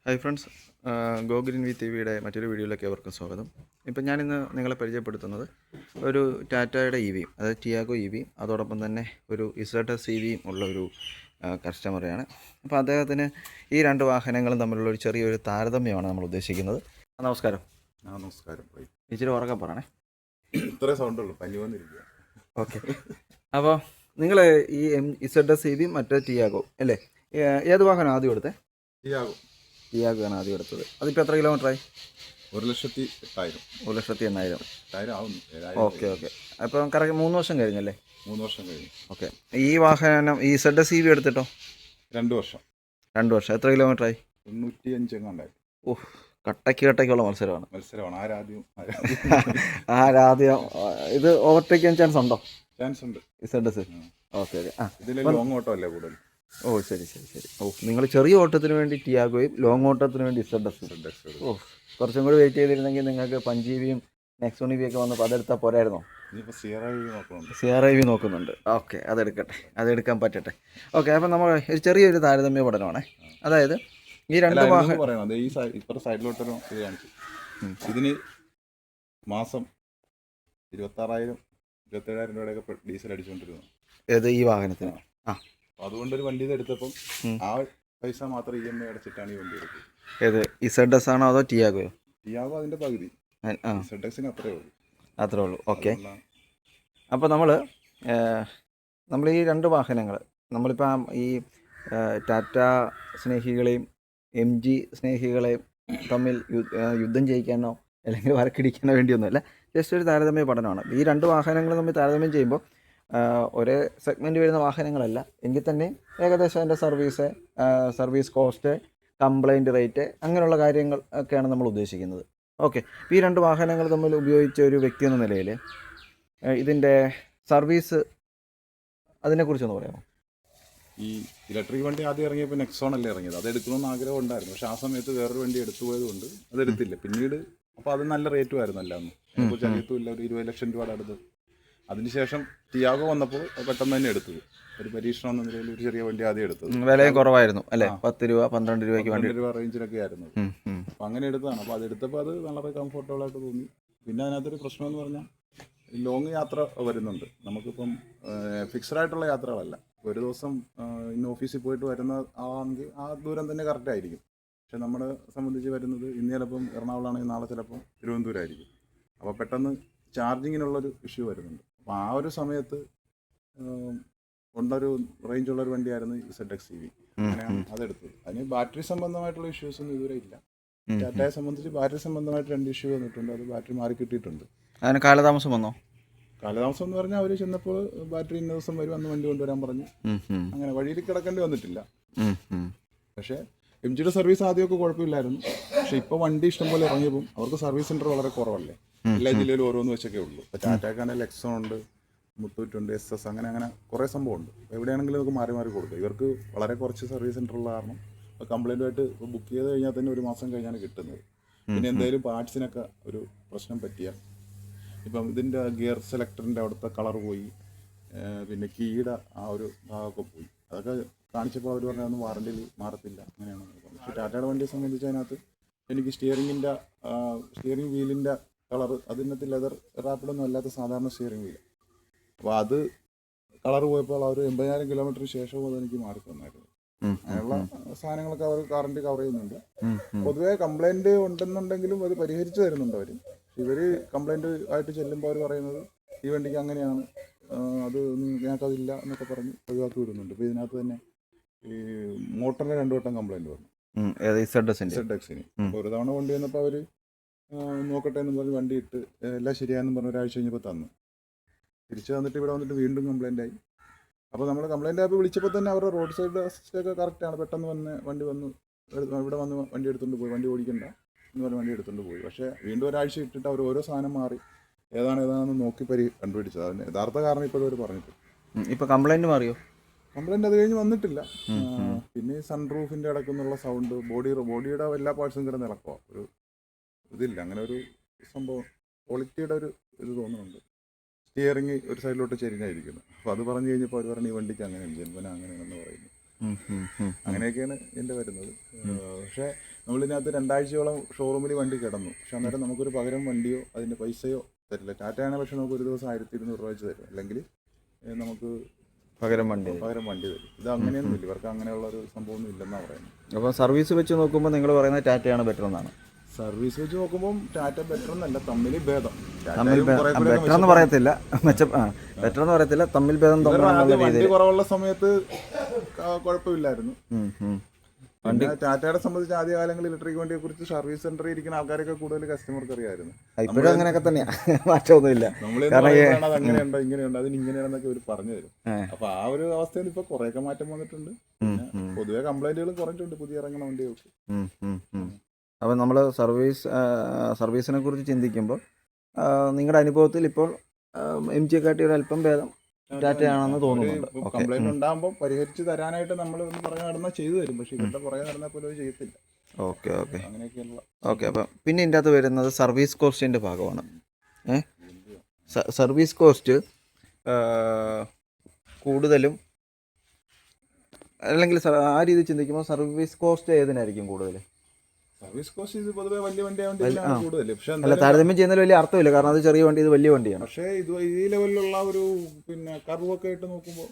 Hi friends, go green V T വിയുടെ മറ്റൊരു വീഡിയോയിലേക്ക് ഏവർക്കും സ്വാഗതം. ഇപ്പം ഞാനിന്ന് നിങ്ങളെ പരിചയപ്പെടുത്തുന്നത് ഒരു ടാറ്റയുടെ ഇ വിയും, അതായത് ടിയാഗോ ഇ വിയും അതോടൊപ്പം തന്നെ ഒരു ഇസഡസ് ഇ വിയും ഉള്ള ഒരു കസ്റ്റമറെയാണ്. അപ്പോൾ അദ്ദേഹത്തിന് ഈ രണ്ട് വാഹനങ്ങളും തമ്മിലുള്ള ഒരു ചെറിയൊരു താരതമ്യമാണ് നമ്മൾ ഉദ്ദേശിക്കുന്നത്. നമസ്കാരം. നമസ്കാരം. ഇച്ചിരി ഉറക്കെ പറയണേ. ഇത്രേ സൗണ്ടുള്ളൂ, പനി വന്നിരിക്കുക. ഓക്കെ. അപ്പോൾ നിങ്ങൾ ഈ ഇസഡസ് ഇ വിയും മറ്റേ ടിയാഗോ അല്ലേ, ഏത് വാഹനം ആദ്യം എടുത്തേ? ടിയാഗോ ആണ് ആദ്യം എടുത്തത്. അതിപ്പോൾ എത്ര കിലോമീറ്ററായി? 1,08,000. 1,08,000 ആവുന്നു. ഓക്കെ. അപ്പം കറക്റ്റ് 3 വർഷം കഴിഞ്ഞല്ലേ? 3 വർഷം കഴിഞ്ഞു. ഓക്കെ. ഈ വാഹനം ഈ ഇസഡസ് ഇ വി എടുത്തിട്ടോ? 2 വർഷം. 2 വർഷം. എത്ര കിലോമീറ്ററായി? 95 എങ്ങാണ്ടായി. ഓഹ്, കട്ടയ്ക്കുള്ള മത്സരമാണ്. ആരാദ്യം ഇത് ഓവർടേക്ക് ചെയ്യാൻ ചാൻസ് ഉണ്ടോ? ചാൻസ് ഉണ്ട്. ഇസഡസ്. ഓക്കെ. ഇതിൽ ലോങ് ഓട്ടോ അല്ലേ കൂടുതൽ. ഓ ശരി. നിങ്ങൾ ചെറിയ ഓട്ടത്തിന് വേണ്ടി ടിയാഗോയും ലോങ് ഓട്ടത്തിന് വേണ്ടി ഇസഡസ്. കുറച്ചും കൂടി വെയിറ്റ് ചെയ്തിരുന്നെങ്കിൽ നിങ്ങൾക്ക് പഞ്ചീവിയും നെക്സോൺ ഇ വി ഒക്കെ വന്നപ്പോൾ അതെടുത്താൽ പോരായിരുന്നോ? സിആർ ഐ വി നോക്കുന്നുണ്ട്. ഓക്കെ, അതെടുക്കാൻ പറ്റട്ടെ. ഓക്കെ, അപ്പം നമ്മൾ ഒരു ചെറിയൊരു താരതമ്യ പഠനമാണ്. അതായത് ഈ രണ്ട് വാഹനം ഈ സൈഡിലോട്ടൊരു ഇത് കാണിച്ചു. ഇതിന് മാസം 26,000-27,000 രൂപയുടെയൊക്കെ ഡീസൽ അടിച്ചുകൊണ്ടിരുന്നു. ഏത് ഈ വാഹനത്തിന്? അതുകൊണ്ടൊരു വണ്ടി എടുത്തപ്പം ആ പൈസ മാത്രം EMI അടച്ചിട്ടാണ് ഈ വണ്ടി എടുത്തത്. ഏത് ഇസഡസ് ആണോ അതോ ടിയാഗോയോ? ടിയാഗോ അതിൻ്റെ പകുതി, ഇസഡസിന് അത്രേ ഉള്ളൂ. ഓക്കെ. അപ്പോൾ നമ്മൾ ഈ രണ്ട് വാഹനങ്ങൾ നമ്മളിപ്പോൾ ഈ ടാറ്റ സ്നേഹികളെയും MG സ്നേഹികളെയും തമ്മിൽ യുദ്ധം ചെയ്യിക്കാനോ അല്ലെങ്കിൽ വരക്കിടിക്കാനോ വേണ്ടിയൊന്നുമല്ല, ജസ്റ്റ് ഒരു താരതമ്യ പഠനമാണ്. ഈ രണ്ട് വാഹനങ്ങൾ തമ്മിൽ താരതമ്യം ചെയ്യുമ്പോൾ ഒരേ സെഗ്മെൻറ്റ് വരുന്ന വാഹനങ്ങളല്ല എങ്കിൽ തന്നെ ഏകദേശം അതിൻ്റെ സർവീസ് കോസ്റ്റ്, കംപ്ലൈൻറ്റ് റേറ്റ്, അങ്ങനെയുള്ള കാര്യങ്ങൾ ഒക്കെയാണ് നമ്മൾ ഉദ്ദേശിക്കുന്നത്. ഓക്കെ. ഈ രണ്ട് വാഹനങ്ങൾ തമ്മിൽ ഉപയോഗിച്ച ഒരു വ്യക്തി എന്ന നിലയിൽ ഇതിൻ്റെ സർവീസ് അതിനെക്കുറിച്ചൊന്ന് പറയാമോ? ഈ ഇലക്ട്രിക് വണ്ടി ആദ്യം ഇറങ്ങിയപ്പോൾ നെക്സോൺ അല്ലേ ഇറങ്ങിയത്, അത് എടുക്കണമെന്ന് ആഗ്രഹം ഉണ്ടായിരുന്നു. പക്ഷേ ആ സമയത്ത് വേറൊരു വണ്ടി എടുത്തു പോയതുകൊണ്ട് അതെടുത്തില്ല. പിന്നീട് അപ്പോൾ അത് നല്ല റേറ്റും ആയിരുന്നു. അല്ല, അന്ന് അതിനെക്കുറിച്ച് അറിയത്തുമില്ല. ഒരു 20 ലക്ഷം രൂപയുടെ അടുത്ത്. അതിനുശേഷം ടിയാഗോ വന്നപ്പോൾ പെട്ടെന്ന് തന്നെ എടുത്തത്. ഒരു പരീക്ഷണം എന്ന നിലയിൽ ഒരു ചെറിയ വണ്ടി ആദ്യം എടുത്തത്. വിലയും കുറവായിരുന്നു അല്ലേ? 10 രൂപ 12 രൂപയ്ക്ക് 12 രൂപ റേഞ്ചിലൊക്കെ ആയിരുന്നു. അപ്പോൾ അങ്ങനെ എടുത്തതാണ്. അപ്പോൾ അതെടുത്തപ്പോൾ അത് വളരെ കംഫർട്ടബിളായിട്ട് തോന്നി. പിന്നെ അതിനകത്തൊരു പ്രശ്നമെന്ന് പറഞ്ഞാൽ ലോങ് യാത്ര വരുന്നുണ്ട്. നമുക്കിപ്പം ഫിക്സഡ് ആയിട്ടുള്ള യാത്രകളല്ല. ഒരു ദിവസം ഇന്ന് ഓഫീസിൽ പോയിട്ട് വരുന്ന ആണെങ്കിൽ ആ ദൂരം തന്നെ കറക്റ്റ് ആയിരിക്കും. പക്ഷെ നമ്മളെ സംബന്ധിച്ച് വരുന്നത് ഇന്ന് ചിലപ്പം എറണാകുളമാണെങ്കിൽ നാളെ ചിലപ്പം തിരുവനന്തപുരം ആയിരിക്കും. അപ്പോൾ പെട്ടെന്ന് ചാർജിങ്ങിനുള്ളൊരു ഇഷ്യൂ വരുന്നുണ്ട്. അപ്പോൾ ആ ഒരു സമയത്ത് ഉള്ളൊരു റേഞ്ചുള്ളൊരു വണ്ടിയായിരുന്നു ZX EV. അങ്ങനെയാണ് അതെടുത്തത്. അതിന് ബാറ്ററി സംബന്ധമായിട്ടുള്ള ഇഷ്യൂസൊന്നും ഇതുവരെ ഇല്ല. ടാറ്റയെ സംബന്ധിച്ച് ബാറ്ററി സംബന്ധമായിട്ട് 2 ഇഷ്യൂ വന്നിട്ടുണ്ട്. അത് ബാറ്ററി മാറി കിട്ടിയിട്ടുണ്ട്. അതിന് കാലതാമസം വന്നോ? കാലതാമസം എന്ന് പറഞ്ഞാൽ അവർ ചെന്നപ്പോൾ ബാറ്ററി ഇന്ന ദിവസം വരും, അന്ന് വണ്ടി കൊണ്ടുവരാൻ പറഞ്ഞു. അങ്ങനെ വഴിയിൽ കിടക്കേണ്ടി വന്നിട്ടില്ല. പക്ഷേ MGയുടെ സർവീസ് ആദ്യമൊക്കെ കുഴപ്പമില്ലായിരുന്നു. പക്ഷേ ഇപ്പോൾ വണ്ടി ഇഷ്ടംപോലെ ഇറങ്ങിയപ്പം അവർക്ക് സർവീസ് സെൻറ്റർ വളരെ കുറവല്ലേ. എല്ലാ ജില്ലയിലും ഓരോന്ന് വെച്ചൊക്കെ ഉള്ളൂ. ഇപ്പോൾ ടാറ്റക്കാണെങ്കിൽ ലെക്സോൺ ഉണ്ട്, മുത്തൂറ്റുണ്ട്, SS, അങ്ങനെ കുറേ സംഭവമുണ്ട്. എവിടെയാണെങ്കിലും നമുക്ക് മാറി കൊടുക്കും. ഇവർക്ക് വളരെ കുറച്ച് സർവീസ് സെൻറ്റർ ഉള്ള കാരണം കംപ്ലൈൻറ്റുമായിട്ട് ബുക്ക് ചെയ്ത് കഴിഞ്ഞാൽ തന്നെ 1 മാസം കഴിഞ്ഞാണ് കിട്ടുന്നത്. പിന്നെ എന്തെങ്കിലും പാർട്സിനൊക്കെ ഒരു പ്രശ്നം പറ്റിയാൽ, ഇപ്പം ഇതിൻ്റെ ഗിയർ സെലക്ടറിൻ്റെ അവിടുത്തെ കളർ പോയി, പിന്നെ കീയുടെ ആ ഒരു ഭാഗമൊക്കെ പോയി. അതൊക്കെ കാണിച്ചപ്പോൾ അവർ പറഞ്ഞതൊന്നും വാറണ്ടിയിൽ മാറത്തില്ല, അങ്ങനെയാണ്. പക്ഷേ ടാറ്റയുടെ വണ്ടിയെ സംബന്ധിച്ച് അതിനകത്ത് എനിക്ക് സ്റ്റിയറിംഗ് വീലിൻ്റെ കളർ അതിനകത്ത് ലെതർ റാപ്പിഡൊന്നും അല്ലാത്ത സാധാരണ സ്റ്റിയറിംഗ് വീല്. അപ്പോൾ അത് കളർ പോയപ്പോൾ അവർ 80,000 കിലോമീറ്ററിന് ശേഷവും അതെനിക്ക് മാറി തന്നായിരുന്നു. അങ്ങനെയുള്ള സാധനങ്ങളൊക്കെ അവർ വാറണ്ടി കവർ ചെയ്യുന്നുണ്ട്. പൊതുവേ കംപ്ലൈൻറ്റ് ഉണ്ടെന്നുണ്ടെങ്കിലും അത് പരിഹരിച്ച് തരുന്നുണ്ട് അവർ. ഇവർ കംപ്ലൈൻറ്റ് ആയിട്ട് ചെല്ലുമ്പോൾ അവർ പറയുന്നത് ഈ വണ്ടിക്ക് അങ്ങനെയാണ്, അത് ഞങ്ങൾക്കതില്ല എന്നൊക്കെ പറഞ്ഞ് ഒഴിവാക്കി വിടുന്നുണ്ട്. ഇപ്പോൾ ഇതിനകത്ത് തന്നെ ഈ മോട്ടറിന് 2 വട്ടം കംപ്ലൈൻറ്റ് വന്നു ZXന്. അപ്പോൾ ഒരു തവണ വണ്ടി വന്നപ്പോൾ അവർ നോക്കട്ടെ എന്ന് പറഞ്ഞ് വണ്ടി ഇട്ട് എല്ലാം ശരിയായെന്ന് പറഞ്ഞ് ഒരാഴ്ച കഴിഞ്ഞപ്പോൾ തന്നു. തിരിച്ച് തന്നിട്ട് ഇവിടെ വന്നിട്ട് വീണ്ടും കംപ്ലൈൻ്റ് ആയി. അപ്പോൾ നമ്മൾ കംപ്ലൈൻ്റ് ആയപ്പോൾ വിളിച്ചപ്പോൾ തന്നെ അവരുടെ റോഡ് സൈഡ് അസിസ്റ്റൊക്കെ കറക്റ്റാണ്. പെട്ടെന്ന് വണ്ടി വന്ന് ഇവിടെ വന്ന് വണ്ടി എടുത്തുകൊണ്ട് പോയി, വണ്ടി ഓടിക്കണ്ട എന്ന് പറഞ്ഞ് വണ്ടി എടുത്തുകൊണ്ട് പോയി. പക്ഷേ വീണ്ടും ഒരാഴ്ച ഇട്ടിട്ട് അവർ ഓരോ സാധനം മാറി ഏതാണെന്ന് നോക്കി കണ്ടുപിടിച്ചത്. അതിന് യഥാർത്ഥ കാരണം ഇപ്പോൾ അവർ പറഞ്ഞിട്ട്. ഇപ്പോൾ കംപ്ലൈൻറ്റ് മാറിയോ? കംപ്ലൈൻറ്റ് അത് കഴിഞ്ഞ് വന്നിട്ടില്ല. പിന്നെ ഈ സൺറൂഫിൻ്റെ അടക്കുന്നുള്ള സൗണ്ട്, ബോഡിയുടെ എല്ലാ പാർട്സും കിടന്ന് ഇളക്കുക, ഒരു ഇതില്ല. അങ്ങനെ ഒരു സംഭവം ക്വാളിറ്റിയുടെ ഒരു ഇത് തോന്നുന്നുണ്ട്. സ്റ്റിയറിങ് ഒരു സൈഡിലോട്ട് ചെരിഞ്ഞായിരിക്കുന്നു. അപ്പോൾ അത് പറഞ്ഞു കഴിഞ്ഞപ്പോൾ അവർ പറഞ്ഞു ഈ വണ്ടിക്ക് അങ്ങനെയാണ്, ജന്മന അങ്ങനെയാണെന്ന് പറയുന്നു. അങ്ങനെയൊക്കെയാണ് ഇതിൻ്റെ വരുന്നത്. പക്ഷേ നമ്മളിതിനകത്ത് 2 ആഴ്ചയോളം ഷോറൂമിൽ വണ്ടി കിടന്നു. പക്ഷെ അന്നേരം നമുക്കൊരു പകരം വണ്ടിയോ അതിൻ്റെ പൈസയോ തരില്ല. ടാറ്റയാണെങ്കിൽ പക്ഷെ നമുക്ക് ഒരു ദിവസം 1200 രൂപ വെച്ച് തരും, അല്ലെങ്കിൽ നമുക്ക് പകരം വണ്ടി തരും. ഇത് അങ്ങനെയൊന്നുമില്ല, ഇവർക്ക് അങ്ങനെയുള്ള ഒരു സംഭവമൊന്നും ഇല്ലെന്നാണ് പറയുന്നത്. അപ്പോൾ സർവീസ് വെച്ച് നോക്കുമ്പോൾ നിങ്ങൾ പറയുന്നത് ടാറ്റയാണ് ബെറ്റർ എന്നാണ്? സർവീസ് വെച്ച് നോക്കുമ്പോൾ ടാറ്റ ബെറ്റർ എന്നല്ല, തമ്മിൽ ഭേദം. ബെറ്റർ എന്ന് പറയത്തില്ല, ബെറ്റർ എന്ന് പറയത്തില്ല, തമ്മിൽ ഭേദം. വണ്ടി കുറവുള്ള സമയത്ത് കുഴപ്പമില്ലായിരുന്നു. പിന്നെ ടാറ്റയുടെ സംബന്ധിച്ച് ആദ്യകാലങ്ങളിൽ ഇലക്ട്രിക് വണ്ടിയെ കുറിച്ച് സർവീസ് സെന്ററിൽ ഇരിക്കുന്ന ആൾക്കാരൊക്കെ കൂടുതൽ കസ്റ്റമർക്ക് അറിയാമായിരുന്നു. ഇപ്പോഴും അങ്ങനെയൊക്കെ തന്നെയാണ്, മാറ്റമൊന്നുമില്ല. അത് അങ്ങനെയുണ്ടോ ഇങ്ങനെയുണ്ടോ അതിന് ഇങ്ങനെയാണെന്നൊക്കെ ഇവർ പറഞ്ഞു തരും. അപ്പൊ ആ ഒരു അവസ്ഥയിൽ ഇപ്പൊ കുറെയൊക്കെ മാറ്റം വന്നിട്ടുണ്ട്. പൊതുവെ കംപ്ലൈന്റുകൾ കുറഞ്ഞിട്ടുണ്ട് പുതിയ ഇറങ്ങുന്ന വണ്ടികൾക്ക്. അപ്പോൾ നമ്മൾ സർവീസിനെ കുറിച്ച് ചിന്തിക്കുമ്പോൾ നിങ്ങളുടെ അനുഭവത്തിൽ ഇപ്പോൾ MG കാട്ടി ഒരു അല്പം ഭേദം ടാറ്റയാണെന്ന് തോന്നുന്നുണ്ട്. കംപ്ലൈന്റ് ഉണ്ടാകുമ്പോൾ പരിഹരിച്ച് തരാനായിട്ട് നമ്മൾ ഒന്ന് പുറകെ നടന്നാൽ ചെയ്തു തരും. പക്ഷേ ഇവരുടെ പുറകെ നടന്നാൽ പോലും അത് ചെയ്യത്തില്ല. ഓക്കെ. അപ്പം പിന്നെ ഇതിൻ്റെ അകത്ത് വരുന്നത് സർവീസ് കോസ്റ്റിൻ്റെ ഭാഗമാണ്. സർവീസ് കോസ്റ്റ് കൂടുതലും, അല്ലെങ്കിൽ ആ രീതി ചിന്തിക്കുമ്പോൾ സർവീസ് കോസ്റ്റ് ഏതിനായിരിക്കും കൂടുതൽ? സർവീസ് കോസ്റ്റ് ഇത് പൊതുവെ വലിയ വണ്ടിയാണ് കൂടുതൽ. പക്ഷെ അല്ല, താരതമ്യം ചെയ്യുന്നതിൽ വലിയ അർത്ഥമില്ല, കാരണം അത് ചെറിയ വണ്ടി, ഇത് വലിയ വണ്ടിയാണ്. പക്ഷേ ഇത് ഈ ലെവലിലുള്ള ഒരു കർവൊക്കെ ആയിട്ട് നോക്കുമ്പോൾ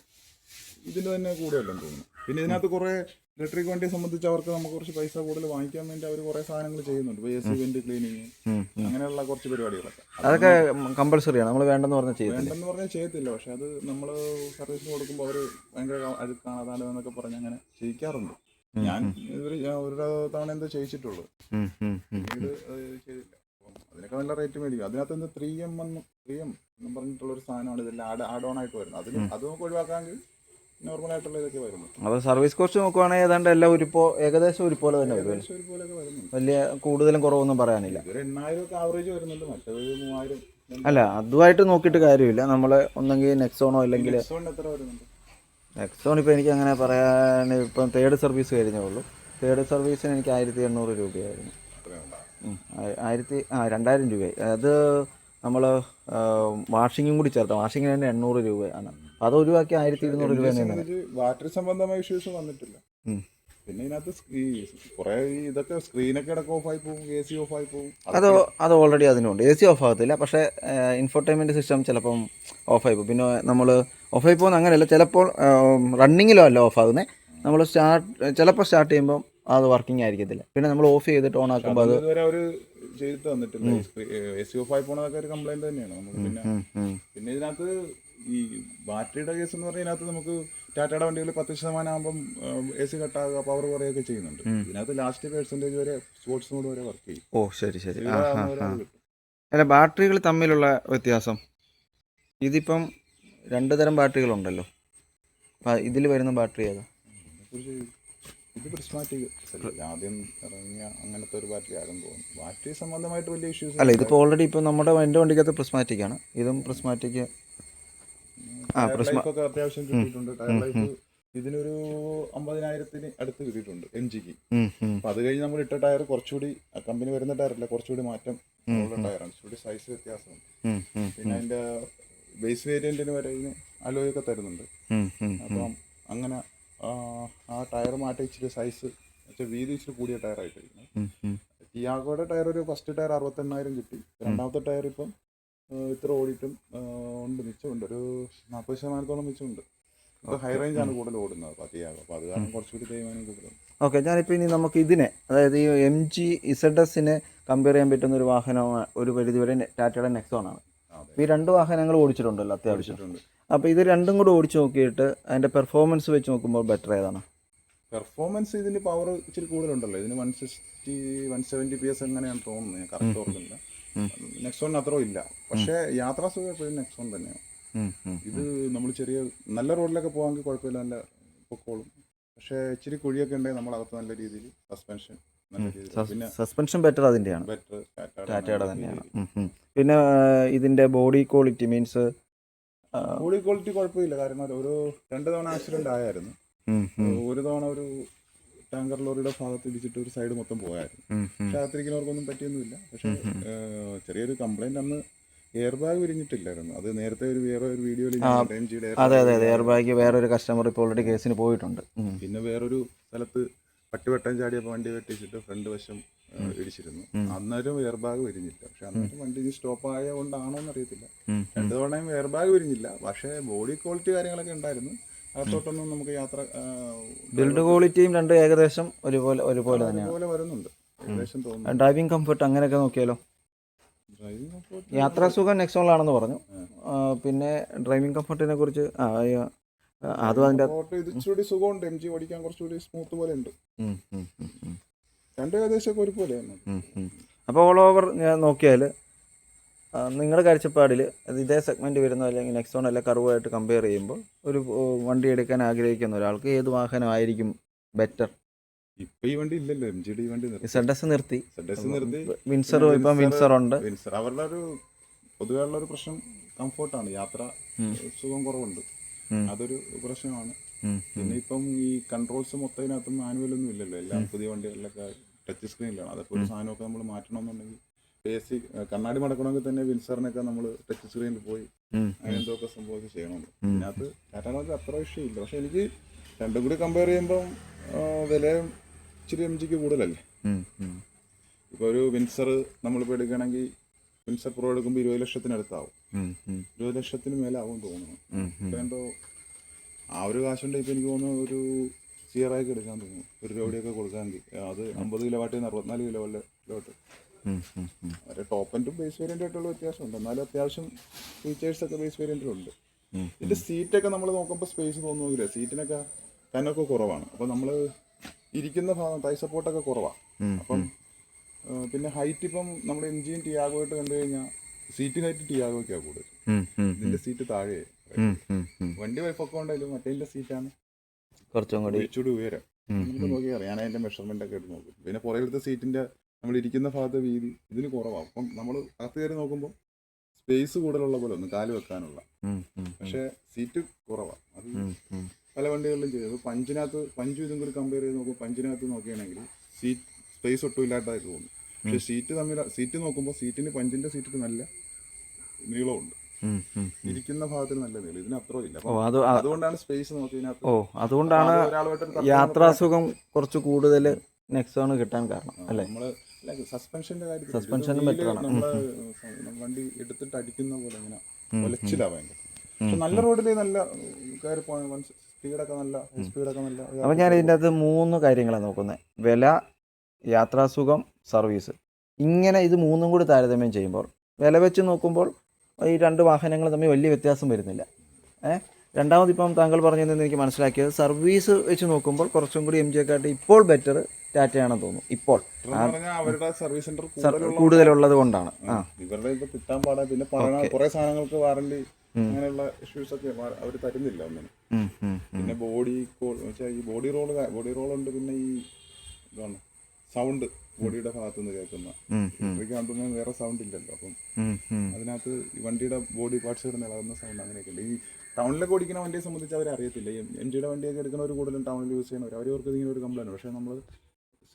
ഇതിന് തന്നെ കൂടുതലെന്ന് തോന്നുന്നു. പിന്നെ ഇതിനകത്ത് കുറേ ഇലക്ട്രിക് വണ്ടിയെ സംബന്ധിച്ച് അവർക്ക് നമുക്ക് കുറച്ച് പൈസ കൂടുതൽ വാങ്ങിക്കാൻ വേണ്ടി അവർ കുറേ സാധനങ്ങൾ ചെയ്യുന്നുണ്ട്. ഇപ്പോൾ AC വെന്റ് ക്ലീനിങ്, അങ്ങനെയുള്ള കുറച്ച് പരിപാടികളൊക്കെ. അതൊക്കെ കമ്പൾസറിയാണ്, നമ്മൾ വേണ്ടെന്ന് പറഞ്ഞാൽ ചെയ്യത്തില്ല. പക്ഷെ അത് നമ്മൾ സർവീസിന് കൊടുക്കുമ്പോൾ അവർ ഭയങ്കര അഴുക്കാണ് അതാണ് എന്നൊക്കെ പറഞ്ഞ് അങ്ങനെ ചെയ്യിക്കാറുണ്ട്. ഞാൻ ഒരു തവണ എന്തോ ചെയ്യിച്ചിട്ടുള്ളൂ, ഇത് ചെയ്തില്ല. അതിനൊക്കെ നല്ല റേറ്റ് മേടിക്കും. അതിനകത്ത് എന്ത് 3M എന്നും പറഞ്ഞിട്ടുള്ള ഒരു സാധനമാണ് ഇതെല്ലാം ആഡ് ഓൺ ആയിട്ട് വരുന്നത്. അത് നമുക്ക് ഒഴിവാക്കാമെങ്കിൽ നോർമലായിട്ടുള്ള ഇതൊക്കെ വരുന്നു. അപ്പോൾ സർവീസ് കോസ്റ്റ് നോക്കുവാണെങ്കിൽ ഏതാണ്ട് എല്ലാം ഏകദേശം ഒരുപോലെ തന്നെ വരും. വലിയ കൂടുതലും കുറവൊന്നും പറയാനില്ല. 8,000 ആവറേജ് വരുന്നുണ്ട്, മറ്റേത് 3,000. അല്ല, അതുമായിട്ട് നോക്കിയിട്ട് കാര്യമില്ല. നമ്മൾ ഒന്നെങ്കിൽ നെക്സോണോ അല്ലെങ്കിൽ എത്ര വരുന്നുണ്ട്? നെക്സോൺ ഇപ്പോൾ എനിക്ക് അങ്ങനെ പറയാൻ, ഇപ്പം തേർഡ് സർവീസ് കഴിഞ്ഞേ ഉള്ളൂ. തേർഡ് സർവീസിന് എനിക്ക് 1,800 രൂപയായിരുന്നു. 2,000 രൂപയായി. അത് നമ്മൾ വാഷിങ്ങും കൂടി ചേർത്താം. വാഷിങ്ങിന് തന്നെ 800 രൂപയാണ്. അത് ഒഴിവാക്കി 1,200 രൂപ തന്നെയാണ്. ബാറ്ററി സംബന്ധമായ ഇഷ്യൂസ് വന്നിട്ടില്ല. പിന്നെ ഇതിനകത്ത് കുറേ ഇതൊക്കെ സ്ക്രീനൊക്കെ ഇടയ്ക്ക് ഓഫായി പോകും, AC ഓഫായി പോകും. അത് ഓൾറെഡി അതിനുണ്ട്. AC ഓഫ് ആകത്തില്ല, പക്ഷേ ഇൻഫോർടൈൻമെൻറ്റ് സിസ്റ്റം ചിലപ്പം ഓഫായി പോകും. പിന്നെ നമ്മൾ ഓഫായി പോകുന്ന അങ്ങനെയല്ല, ചിലപ്പോൾ റണ്ണിങ്ങിലോ അല്ല ഓഫാകുന്നത്. നമ്മൾ ചിലപ്പോൾ സ്റ്റാർട്ട് ചെയ്യുമ്പോൾ അത് വർക്കിംഗ് ആയിരിക്കത്തില്ല. പിന്നെ നമ്മൾ ഓഫ് ചെയ്തിട്ട് ഓൺ ആക്കുമ്പോൾ അത് ഇതുവരെ അവർ ചെയ്തിട്ട് വന്നിട്ടില്ല. AC ഓഫായി പോകുന്നതൊക്കെ ഒരു കംപ്ലൈൻറ്റ് തന്നെയാണ് നമുക്ക്. പിന്നെ ഇതിനകത്ത് ഈ ബാറ്ററിയുടെ കേസ് എന്ന് പറഞ്ഞാൽ ഇതിനകത്ത് നമുക്ക് ടാറ്റയുടെ വണ്ടികൾ 10% ആകുമ്പം AC കട്ടാകുക, പവർ കുറയൊക്കെ ചെയ്യുന്നുണ്ട്. ഇതിനകത്ത് ലാസ്റ്റ് % വരെ സ്പോർട്സ് മോഡ് വരെ വർക്ക് ചെയ്യും. ഓ ശരി. അല്ല, ബാറ്ററികൾ തമ്മിലുള്ള വ്യത്യാസം, ഇതിപ്പം 2 തരം ബാറ്ററികളുണ്ടല്ലോ. ഇതിൽ വരുന്ന ബാറ്ററി ഏതാ? ഇത് പ്രിസ്മാറ്റിക് ആദ്യം ഇറങ്ങിയ അങ്ങനത്തെ ഒരു ബാറ്ററി ആകും തോന്നുന്നു. ബാറ്ററി സംബന്ധമായിട്ട് വലിയ ഇഷ്യൂസ് അല്ല, ഇതിപ്പോൾ ഓൾറെഡി ഇപ്പോൾ എൻ്റെ വണ്ടിക്കകത്ത് പ്രിസ്മാറ്റിക് ആണ്. ഇതും പ്രിസ്മാറ്റിക്. ഒക്കെ അത്യാവശ്യം കിട്ടിയിട്ടുണ്ട്. ടയർ ലൈഫ് ഇതിനൊരു 50,000 അടുത്ത് കിട്ടിയിട്ടുണ്ട് MGക്ക്. അപ്പൊ അത് കഴിഞ്ഞ് നമ്മൾ ഇട്ട ടയർ കുറച്ചുകൂടി കമ്പനി വരുന്ന ടയറല്ല, കുറച്ചുകൂടി മാറ്റം ഉള്ള ടയറാണ്. കുറച്ചുകൂടി സൈസ് വ്യത്യാസമുണ്ട്. പിന്നെ അതിന്റെ ബേസ് വേരിയന്റിന് വരെ ഇതിന് അലോയൊക്കെ തരുന്നുണ്ട്. അപ്പം അങ്ങനെ ആ ടയർ മാറ്റി ഇച്ചിരി സൈസ് വീതി ഇച്ചിരി കൂടിയ ടയറായിട്ടിരിക്കുന്നത്. ടിയാഗോയുടെ ടയർ ഒരു ഫസ്റ്റ് ടയർ 68,000 കിട്ടി. രണ്ടാമത്തെ ടയർ ഇപ്പം ഇത്ര ഓടിയിട്ടും ഉണ്ട്, മിച്ചമുണ്ട്, ഒരു 40% മിച്ചമുണ്ട്. ഇപ്പോൾ ഹൈ റേഞ്ചാണ് കൂടുതൽ ഓടുന്നത് ടിയാഗോ. അപ്പോൾ അത് കാരണം കുറച്ചുകൂടി തേയ്മാനം കൂടുതൽ. ഓക്കെ, ഞാനിപ്പോൾ ഇനി നമുക്ക് ഇതിനെ, അതായത് ഈ MG ZSനെ കമ്പയർ ചെയ്യാൻ പറ്റുന്ന ഒരു വാഹനം ഒരു പരിധിവരെ ടാറ്റയുടെ നെക്സോൺ ആണ്. ഈ 2 വാഹനങ്ങൾ ഓടിച്ചിട്ടുണ്ടല്ലോ അത്യാവശ്യം. അപ്പോൾ ഇത് രണ്ടും കൂടെ ഓടിച്ച് നോക്കിയിട്ട് അതിൻ്റെ പെർഫോമൻസ് വെച്ച് നോക്കുമ്പോൾ ബെറ്റർ ഏതാണ്? പെർഫോമൻസ് ഇതിന് പവർ ഇച്ചിരി കൂടുതലുണ്ടല്ലോ. ഇതിന് 160-170 PS എങ്ങനെയാണെന്ന് തോന്നുന്നത്, ഞാൻ കറക്റ്റ് ഓർക്കുന്നില്ല. നെക്സോണിന് അത്രയും ഇല്ല. പക്ഷേ യാത്രാസുഖം എപ്പോഴും നെക്സോൺ തന്നെയാണ്. ഇത് നമ്മൾ ചെറിയ നല്ല റോഡിലൊക്കെ പോകാമെങ്കിൽ കുഴപ്പമില്ല, നല്ല പൊക്കോളും. പക്ഷേ ഇച്ചിരി കുഴിയൊക്കെ ഉണ്ടെങ്കിൽ നമ്മളകത്ത് നല്ല രീതിയിൽ സസ്പെൻഷൻ പിന്നെ സസ്പെൻഷൻ ബെറ്റർ അതിൻ്റെയാണ്, ബെറ്റർ ടാറ്റയുടെ തന്നെയാണ്. പിന്നെ ഇതിൻ്റെ body quality means body quality കുഴപ്പമില്ല. കാരണം ഒരു 2 തവണ ആക്സിഡന്റ് ആയായിരുന്നു. ഒരു തവണ ഒരു ടാങ്കർ ലോറിയുടെ ഭാഗത്ത് ഇടിച്ചിട്ട് ഒരു സൈഡ് മൊത്തം പോയായിരുന്നു. പക്ഷെ അകത്തിരിക്കുന്നവർക്കൊന്നും പറ്റിയൊന്നുമില്ല. പക്ഷെ ചെറിയൊരു കംപ്ലൈന്റ് അന്ന് എയർ ബാഗ് വിരിഞ്ഞിട്ടില്ലായിരുന്നു. അത് നേരത്തെ വേറെ ഒരു വീഡിയോയിൽ അതെ എയർ ബാഗ് വേറൊരു കസ്റ്റമർ ഇപ്പോൾ ഓൾറെഡി കേസിന് പോയിട്ടുണ്ട്. പിന്നെ വേറൊരു സ്ഥലത്ത് പട്ടി വെട്ടം ചാടിയപ്പോൾ വണ്ടി വെട്ടിച്ചിട്ട് ഫ്രണ്ട് വശം ഇടിച്ചിരുന്നു. അന്നേരം എയർ ബാഗ് വിരിഞ്ഞില്ല. പക്ഷെ അന്നേരം വണ്ടി സ്റ്റോപ്പ് ആയതുകൊണ്ടാണോ എന്നറിയത്തില്ല. 2 തവണയും എയർ ബാഗ് വിരിഞ്ഞില്ല. പക്ഷേ ബോഡി ക്വാളിറ്റി കാര്യങ്ങളൊക്കെ ഉണ്ടായിരുന്നു. അകത്തോട്ടൊന്നും നമുക്ക് യാത്ര ബിൽഡ് ക്വാളിറ്റിയും രണ്ടും ഏകദേശം ഒരുപോലെ തന്നെയാണ്. അതുപോലെ വരുന്നുണ്ട് ഏകദേശം തോന്നുന്നു. ഡ്രൈവിംഗ് കംഫർട്ട് അങ്ങനെയൊക്കെ നോക്കിയാലോ? ഡ്രൈവിംഗ് കംഫോർട്ട് യാത്രാസുഖം നെക്സോണിലാണെന്ന് പറഞ്ഞു. പിന്നെ ഡ്രൈവിംഗ് കംഫർട്ടിനെ കുറിച്ച് അതും അതിൻ്റെ ഇത് ഇച്ചിരി സുഖമുണ്ട്. MG ഓടിക്കാൻ കുറച്ചുകൂടി സ്മൂത്ത് പോലെ ഉണ്ട്. രണ്ടും ഏകദേശം ഒരുപോലെയാണ്. അപ്പോൾ ഓൾ ഓവർ ഞാൻ നോക്കിയാൽ നിങ്ങളുടെ കാഴ്ചപ്പാടിൽ ഇതേ സെഗ്മെൻറ്റ് വരുന്ന അല്ലെങ്കിൽ നെക്സോൺ അല്ല കർവുമായിട്ട് കമ്പയർ ചെയ്യുമ്പോൾ ഒരു വണ്ടി എടുക്കാൻ ആഗ്രഹിക്കുന്ന ഒരാൾക്ക് ഏത് വാഹനമായിരിക്കും ബെറ്റർ? ഇപ്പൊ ഈ വണ്ടി ഇല്ലല്ലോ, MGയുടെ ഈ വണ്ടി ZS നിർത്തി. നിർത്തി. വിൻസർ ഇപ്പം വിൻസറുണ്ട്. അവരുടെ ഒരു പൊതുവെയുള്ള ഒരു പ്രശ്നം കംഫോർട്ടാണ്. യാത്ര സുഖം കുറവുണ്ട്, അതൊരു പ്രശ്നമാണ്. പിന്നെ ഇപ്പം ഈ കൺട്രോൾസ് മൊത്തം ഇതിനകത്ത് മാനുവലൊന്നും ഇല്ലല്ലോ. എല്ലാം പുതിയ വണ്ടികളിലൊക്കെ ടച്ച് സ്ക്രീനിലാണ്. അതൊക്കെ ഒരു സാധനമൊക്കെ നമ്മൾ മാറ്റണമെന്നുണ്ടെങ്കിൽ AC കണ്ണാടി മടക്കണമെങ്കിൽ തന്നെ വിൻസറിനൊക്കെ നമ്മൾ ടച്ച് സ്ക്രീനിൽ പോയി അങ്ങനെ എന്തൊക്കെ സംഭവമൊക്കെ ചെയ്യണമല്ലോ. ഇതിനകത്ത് ടാറ്റാക്ക് അത്ര വിഷയമില്ല. പക്ഷെ എനിക്ക് രണ്ടും കൂടി കമ്പയർ ചെയ്യുമ്പം വില ഇച്ചിരി MGക്ക് കൂടുതലല്ലേ. ഇപ്പോൾ ഒരു വിൻസർ നമ്മളിപ്പോൾ എടുക്കുകയാണെങ്കിൽ വിൻസർ പ്രോ എടുക്കുമ്പോൾ 20 ലക്ഷത്തിനടുത്താവും. 20 ലക്ഷത്തിന് മേലെ ആവും തോന്നുന്നു. ഇപ്പം എന്തോ ആ ഒരു കാശുണ്ട്. ഇപ്പം എനിക്ക് തോന്നുന്നു ഒരു സിയറായിക്ക് എടുക്കാൻ തോന്നുന്നു. ഒരു രൂപയൊക്കെ കൊടുക്കാമെങ്കിൽ അത് 50 കിലോവാട്ടിൽ നിന്ന് 64 കിലോട്ട്. അവരെ ടോപ്പ് ആൻഡും ബേസ് വേരിയൻ്റ് ആയിട്ടുള്ള വ്യത്യാസമുണ്ട്. എന്നാലും അത്യാവശ്യം ഫീച്ചേഴ്സൊക്കെ ബേസ് വേരിയൻറ്റിലുണ്ട്. ഇതിൻ്റെ സീറ്റൊക്കെ നമ്മൾ നോക്കുമ്പോൾ സ്പേസ് തോന്നുന്നില്ല. സീറ്റിനൊക്കെ കനൊക്കെ കുറവാണ്. അപ്പോൾ നമ്മൾ ഇരിക്കുന്ന ഭാഗം തൈ സപ്പോർട്ടൊക്കെ കുറവാണ്. അപ്പം പിന്നെ ഹൈറ്റ് ഇപ്പം നമ്മൾ MGയും ടിയാഗോയിട്ട് കണ്ടു കഴിഞ്ഞാൽ സീറ്റ് ഹൈറ്റ് ടിയാഗോയ്ക്കാണ് കൂടുതൽ. ഇതിൻ്റെ സീറ്റ് താഴെ. വണ്ടി വൈപ്പൊക്കെ ഉണ്ടെങ്കിലും മറ്റേ സീറ്റാണ് കുറച്ചും കൂടി ഇച്ചിരി ഉയരം. നമുക്ക് നോക്കിയാൽ ഞാൻ അതിൻ്റെ മെഷർമെൻ്റ് ഒക്കെ എടുത്ത് നോക്കും. പിന്നെ പുറകിലത്തെ സീറ്റിൻ്റെ നമ്മൾ ഇരിക്കുന്ന ഭാഗത്തെ വീതി ഇതിന് കുറവാണ്. അപ്പം നമ്മൾ അകത്ത് കയറി നോക്കുമ്പോൾ സ്പേസ് കൂടുതലുള്ള പോലെ ഒന്ന് കാല് വെക്കാനുള്ള. പക്ഷേ സീറ്റ് കുറവാണ്. അത് പല വണ്ടികളിലും ചെയ്തത്. പഞ്ചും ഇതും കൂടി കമ്പയർ ചെയ്ത് നോക്കുമ്പോൾ പഞ്ചിനകത്ത് നോക്കുകയാണെങ്കിൽ സീറ്റ് സ്പേസ് ഒട്ടും ഇല്ലാത്തതായിട്ട് തോന്നും. പക്ഷേ സീറ്റ് നോക്കുമ്പോൾ പഞ്ചിൻ്റെ സീറ്റിന് നല്ല നീളമുണ്ട്. ഇരിക്കുന്ന ഭാഗത്തിന് നല്ല നീളം. ഇതിന് അത്രയും ഇല്ല. അതുകൊണ്ടാണ് സ്പേസ് നോക്കിയതിനകത്ത്. അതുകൊണ്ടാണ് യാത്രാസുഖം കുറച്ച് കൂടുതൽ നെക്സോൺ കിട്ടാൻ കാരണം അല്ലേ? നമ്മള് സസ്പെൻഷന്റെ കാര്യത്തിൽ സസ്പെൻഷനും ബെറ്ററാണ്. നമ്മള് വണ്ടി എടുത്തിട്ട് അടിക്കുന്ന പോലെ ഇങ്ങനെ ഒലച്ചിലാ ഭയങ്കര. പക്ഷെ നല്ല റോഡിൽ നല്ല കയറി പോകാൻ സ്പീഡൊക്കെ നല്ല അപ്പം ഞാൻ ഇതിൻ്റെ അകത്ത് 3 കാര്യങ്ങളാണ് നോക്കുന്നത്: വില, യാത്രാസുഖം, സർവീസ്. ഇങ്ങനെ ഇത് 3ഉം കൂടി താരതമ്യം ചെയ്യുമ്പോൾ വില വെച്ച് നോക്കുമ്പോൾ ഈ 2 വാഹനങ്ങൾ തമ്മിൽ വലിയ വ്യത്യാസം വരുന്നില്ല. രണ്ടാമത് ഇപ്പം താങ്കൾ പറഞ്ഞതെന്ന് എനിക്ക് മനസ്സിലാക്കിയത് സർവീസ് വെച്ച് നോക്കുമ്പോൾ കുറച്ചും കൂടി MGയെക്കാട്ടി ഇപ്പോൾ ബെറ്റർ ടാറ്റയാണെന്ന് തോന്നുന്നു. ഇപ്പോൾ അവരുടെ സർവീസ് സെന്റർ കൂടുതലുള്ളത് കൊണ്ടാണ്. ഇവരുടെ ഇപ്പൊ കിട്ടാൻ പാടാ. പിന്നെ കുറെ സാധനങ്ങൾക്ക് വാറണ്ടി അങ്ങനെയുള്ള ഇഷ്യൂസ് ഒക്കെ അവർ തരുന്നില്ല ഒന്നിനും. പിന്നെ ഈ ബോഡി റോൾ ഉണ്ട്. പിന്നെ ഈ ഇതാണ് സൗണ്ട് ബോഡിയുടെ ഭാഗത്തു നിന്ന് കേൾക്കുന്ന ഇലക്ട്രിക് വേറെ സൗണ്ട് ഇല്ലല്ലോ. അപ്പം അതിനകത്ത് ഈ വണ്ടിയുടെ ബോഡി പാർട്സ് കിടന്ന് ഇളകുന്ന സൗണ്ട് അങ്ങനെയൊക്കെ ഉണ്ട്. ഈ ടൗണിലൊക്കെ ഓടിക്കുന്ന വണ്ടിയെ സംബന്ധിച്ച് അവരെ അറിയത്തില്ല. ഈ MGയുടെ വണ്ടിയൊക്കെ എടുക്കുന്നവർ കൂടുതലും ടൗണിൽ യൂസ് ചെയ്യുന്നവർ. അവർക്ക് ഇതിങ്ങനെ ഒരു കംപ്ലൈൻറ്റ്. പക്ഷേ നമ്മൾ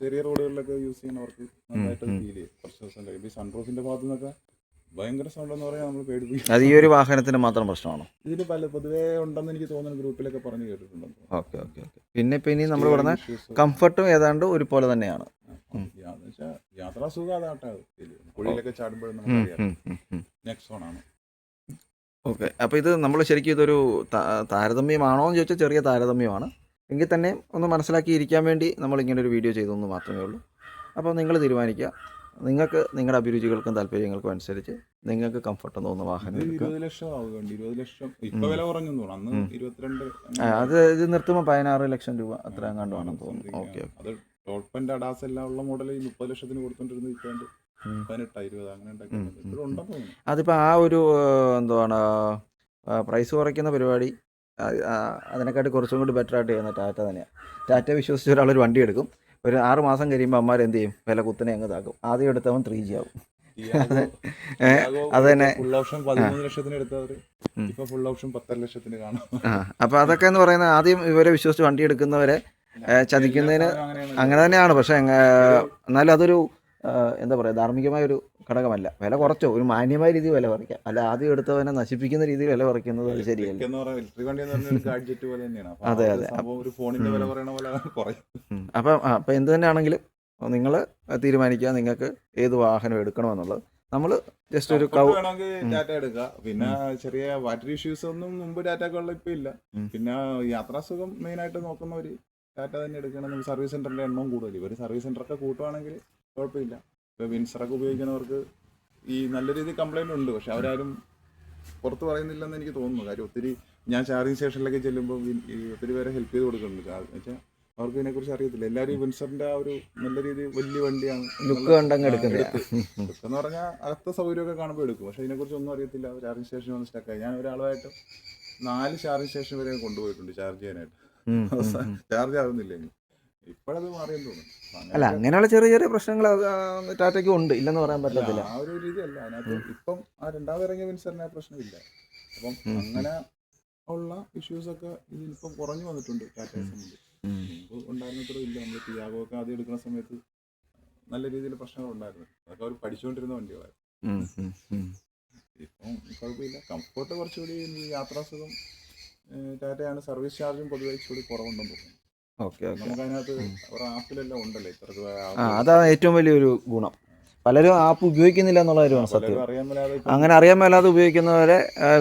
ചെറിയ റോഡുകളിലൊക്കെ യൂസ് ചെയ്യുന്നവർക്ക് നന്നായിട്ട് ഫീൽ ചെയ്യും. കുറച്ച് ദിവസം കഴിയും. ഈ സൺറൂഫിൻ്റെ ഭാഗത്തു നിന്നൊക്കെ ഭയങ്കര സൗണ്ട് എന്ന് പറയാൻ നമ്മൾ പേടിപ്പിക്കും. അത് ഈ ഒരു വാഹനത്തിന് മാത്രം പ്രശ്നമാണോ? ഇതിൽ പൊതുവേ ഉണ്ടെന്ന് എനിക്ക് തോന്നുന്നു. ഗ്രൂപ്പിലൊക്കെ പറഞ്ഞു കേട്ടിട്ടുണ്ടെന്ന്. ഓക്കെ. പിന്നെ നമ്മൾ പറഞ്ഞ കംഫർട്ടും ഏതാണ്ട് ഒരുപോലെ തന്നെയാണ്. യാത്രാസുഖം അതാട്ടെ. കുഴിയിലൊക്കെ ചാടുമ്പോഴും നമുക്കറിയാം നെക്സോൺ ആണ്. ഓക്കെ. അപ്പോൾ ഇത് നമ്മൾ ശരിക്കും ഇതൊരു താരതമ്യമാണോ എന്ന് ചോദിച്ചാൽ ചെറിയ താരതമ്യമാണ്. എങ്കിൽ തന്നെ ഒന്ന് മനസ്സിലാക്കിയിരിക്കാൻ വേണ്ടി നമ്മളിങ്ങനെ ഒരു വീഡിയോ ചെയ്തെന്ന് മാത്രമേ ഉള്ളൂ. അപ്പോൾ നിങ്ങൾ തീരുമാനിക്കുക. നിങ്ങൾക്ക് നിങ്ങളുടെ അഭിരുചികൾക്കും താല്പര്യങ്ങൾക്കും അനുസരിച്ച് നിങ്ങൾക്ക് കംഫർട്ട് തോന്നുന്ന വാഹനം. 20 ലക്ഷം ആവുകയുണ്ട്. 20 ലക്ഷം ഇപ്പൊ വില കുറഞ്ഞു തോന്നുന്നു. അന്ന് 22. അത് ഇത് നിർത്തുമ്പോൾ 16 ലക്ഷം രൂപ അത്ര എങ്ങാണ്ട് വേണമെന്ന് തോന്നുന്നു. ഓക്കെ. അത് ടോപ്പ് അഡാസ് എല്ലാം ഉള്ള മോഡൽ 30 ലക്ഷത്തിന് കൊടുത്തോണ്ടിരുന്നത് ഇപ്പോണ്ട് 18, 20 അങ്ങനെ ഉണ്ടാക്കി. അതിപ്പോൾ ആ ഒരു എന്തുവാണ് പ്രൈസ് കുറയ്ക്കുന്ന പരിപാടി അതിനെക്കാട്ടി കുറച്ചും കൂടി ബെറ്റർ ആയിട്ട് ചെയ്യുന്ന ടാറ്റ തന്നെയാണ്. ടാറ്റ വിശ്വസിച്ച് ഒരാളൊരു വണ്ടി എടുക്കും. ഒരു 6 മാസം കഴിയുമ്പോൾ അമ്മമാർ എന്ത് ചെയ്യും? വില കുത്തനെ അങ്ങ് താക്കും. ആദ്യം എടുത്തവൻ 3G ആവും. അത് തന്നെ. ഫുൾ ഓപ്ഷൻ 13 ലക്ഷത്തിന് എടുത്തവർ ഇപ്പൊ ഫുൾ ഓപ്ഷൻ 10 ലക്ഷത്തിന് കാണും. അപ്പോൾ അതൊക്കെ എന്ന് പറയുന്നത് ആദ്യം ഇവരെ വിശ്വസിച്ച് വണ്ടി എടുക്കുന്നവരെ ചതിക്കുന്നതിന് അങ്ങനെ തന്നെയാണ്. പക്ഷേ എന്നാലും അതൊരു എന്താ പറയുക ധാർമ്മികമായ ഒരു ഘടകമല്ല. വില കുറച്ചോ ഒരു മാന്യമായ രീതിയിൽ വില കുറയ്ക്കാം. അല്ല ആദ്യം എടുത്തവനെ നശിപ്പിക്കുന്ന രീതിയിൽ വില കുറയ്ക്കുന്നത് അത് ശരിയല്ല. ഇലക്ട്രിക് വണ്ടി എന്ന് പറഞ്ഞാൽ ഒരു ഗാഡ്ജറ്റ് പോലെ തന്നെയാണ്. അപ്പൊ അതെ, ആ ഒരു അതെ. സംഭവം ഒരു ഫോണിന്റെ വില പറയണ പോലെ കുറയും. അപ്പം എന്ത് തന്നെ ആണെങ്കിലും നിങ്ങൾ തീരുമാനിക്കുക നിങ്ങൾക്ക് ഏത് വാഹനം എടുക്കണമെന്നുള്ളത്. നമ്മൾ ജസ്റ്റ് ഒരു Comfort വേണമെങ്കിൽ ടാറ്റ എടുക്കുക. പിന്നെ ചെറിയ ബാറ്ററി ഇഷ്യൂസ് ഒന്നും മുമ്പ് ടാറ്റക്കുള്ള ഇപ്പൊ ഇല്ല. പിന്നെ യാത്രാസുഖം മെയിൻ ആയിട്ട് നോക്കുന്നവര് ടാറ്റ തന്നെ എടുക്കണം. സർവീസ് സെന്ററിന്റെ എണ്ണവും കൂടുതൽ. ഇവർ സർവീസ് സെന്ററൊക്കെ കൂട്ടുവാണെങ്കിൽ കുഴപ്പമില്ല. ഇപ്പൊ വിൻസറൊക്കെ ഉപയോഗിക്കുന്നവർക്ക് ഈ നല്ല രീതിയിൽ കംപ്ലൈന്റ് ഉണ്ട്. പക്ഷെ അവരാരും പുറത്ത് പറയുന്നില്ലെന്ന് എനിക്ക് തോന്നുന്നു. കാര്യം ഒത്തിരി ഞാൻ ചാർജിങ് സ്റ്റേഷനിലൊക്കെ ചെല്ലുമ്പോൾ ഒത്തിരി പേരെ ഹെൽപ്പ് ചെയ്ത് കൊടുക്കുന്നുണ്ട്. വെച്ചാൽ അവർക്ക് ഇതിനെക്കുറിച്ച് അറിയത്തില്ല. എല്ലാവരും ഈ വിൻസറിന്റെ ആ ഒരു നല്ല രീതിയിൽ വലിയ വണ്ടിയാണ് ലുക്ക് കണ്ടങ്ങ് എടുക്കുന്നത്. എന്ന് പറഞ്ഞാൽ അകത്ത സൗകര്യമൊക്കെ കാണുമ്പോൾ എടുക്കും. പക്ഷെ ഇതിനെക്കുറിച്ച് ഒന്നും അറിയത്തില്ല. ചാർജിങ് സ്റ്റേഷൻ വന്ന് സ്റ്റക്കായി. ഞാൻ ഒരാളുമായിട്ട് 4 ചാർജിങ് സ്റ്റേഷൻ വരെ കൊണ്ടുപോയിട്ടുണ്ട് ചാർജ് ചെയ്യാനായിട്ട്. ചാർജ് ആവുന്നില്ല. ഇപ്പോഴത് മാറിയെന്ന് തോന്നുന്നു. അല്ല അങ്ങനെയുള്ള ചെറിയ ചെറിയ പ്രശ്നങ്ങൾ ടാറ്റയ്ക്കും ഉണ്ട്, ഇല്ലെന്ന് പറയാൻ പറ്റത്തില്ല. ആ ഒരു രീതിയല്ല അതിനകത്ത്. ഇപ്പം ആ രണ്ടാമത് ഇറങ്ങിയ വിൻസറിന് ആ പ്രശ്നമില്ല. അപ്പം അങ്ങനെ ഉള്ള ഇഷ്യൂസൊക്കെ ഇതിനിപ്പം കുറഞ്ഞു വന്നിട്ടുണ്ട് ടാറ്റയെ സംബന്ധിച്ച്. മുമ്പ് ഉണ്ടായിരുന്നത്ര ഇല്ല. നമ്മൾ ടിയാഗോ ഒക്കെ ആദ്യം എടുക്കുന്ന സമയത്ത് നല്ല രീതിയിൽ പ്രശ്നങ്ങൾ ഉണ്ടായിരുന്നു. അതൊക്കെ അവർ പഠിച്ചുകൊണ്ടിരുന്ന വണ്ടികളായിരുന്നു. ഇപ്പം കുഴപ്പമില്ല. കംഫോർട്ട് കുറച്ചുകൂടി യാത്രാസുഖം ടാറ്റയാണ്. സർവീസ് ചാർജും പൊതുവെ ഇച്ചിരി കുറവുണ്ടെന്ന് തോന്നുന്നു. Okay okay. നമുക്ക് അതിനകത്ത് അവരുടെ ആപ്പിലെല്ലാം ഉണ്ടല്ലോ ഇത്ര രൂപ. അതാണ് ഏറ്റവും വലിയൊരു ഗുണം. പലരും ആപ്പ് ഉപയോഗിക്കുന്നില്ല എന്നുള്ള കാര്യമാണ് സത്യം. അറിയാൻ മേലാതെ അങ്ങനെ അറിയാൻ മേലാതെ ഉപയോഗിക്കുന്നവരെ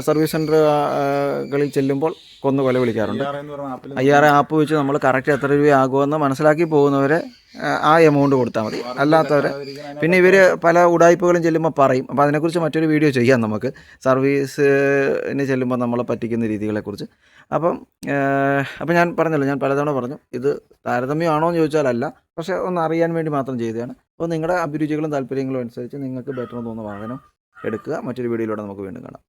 സർവീസ് സെൻ്ററുകളിൽ ചെല്ലുമ്പോൾ കൊന്നു കൊല വിളിക്കാറുണ്ട്. ആപ്പിൽ 5000 ആപ്പ് വെച്ച് നമ്മൾ കറക്റ്റ് എത്ര രൂപയാകുമെന്ന് മനസ്സിലാക്കി പോകുന്നവരെ ആ എമൗണ്ട് കൊടുത്താൽ മതി. അല്ലാത്തവരെ പിന്നെ ഇവർ പല ഉടായ്പകളും ചെല്ലുമ്പോൾ പറയും. അപ്പോൾ അതിനെക്കുറിച്ച് മറ്റൊരു വീഡിയോ ചെയ്യാം നമുക്ക്, സർവീസിന് ചെല്ലുമ്പോൾ നമ്മളെ പറ്റിക്കുന്ന രീതികളെക്കുറിച്ച്. അപ്പം ഞാൻ പറഞ്ഞല്ലോ, ഞാൻ പലതവണ പറഞ്ഞു ഇത് താരതമ്യമാണോ എന്ന് ചോദിച്ചാലല്ല, പക്ഷേ ഒന്ന് അറിയാൻ വേണ്ടി മാത്രം ചെയ്തതാണ്. അപ്പോൾ നിങ്ങളുടെ അഭിരുചികളും താല്പര്യങ്ങളും അനുസരിച്ച് നിങ്ങൾക്ക് ബെറ്റർ തോന്നുന്ന വാഹനം എടുക്കുക. മറ്റൊരു വീഡിയോയിലൂടെ നമുക്ക് വീണ്ടും കാണാം.